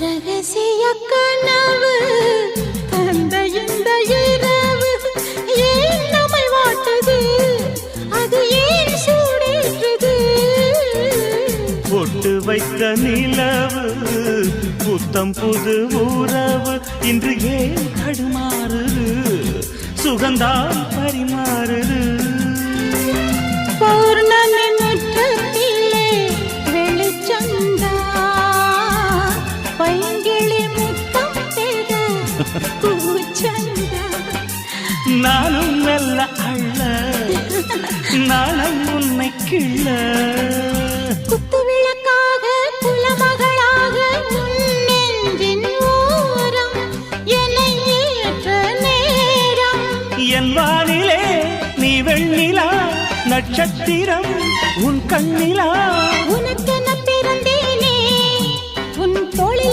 ரகசிய கனவு தந்த இந்த இரவு ஏன் நம்மை வாட்டது, அது ஏன் சூடேற்றது? பொட்டு வைத்த நிலவு புத்தம் புது உறவு இன்று ஏன் தடுமாறுது, சுகந்தான் பரிமாறுது. பௌர்ணமி முற்றத்திலே வெளிச்சந்தா பைங்கிளி முத்தம் பெற பூச்சந்தா. நானும் மெல்ல அள்ள நானும் உன்னை கிள்ள. குத்து விளக்காக குலமகளாக உன் நெஞ்சின் ஓரம் என்னை ஏற்ற நேரம். என் வானிலே நீ வெண்ணிலா, நட்சத்திரம் உன் கண்ணிலா.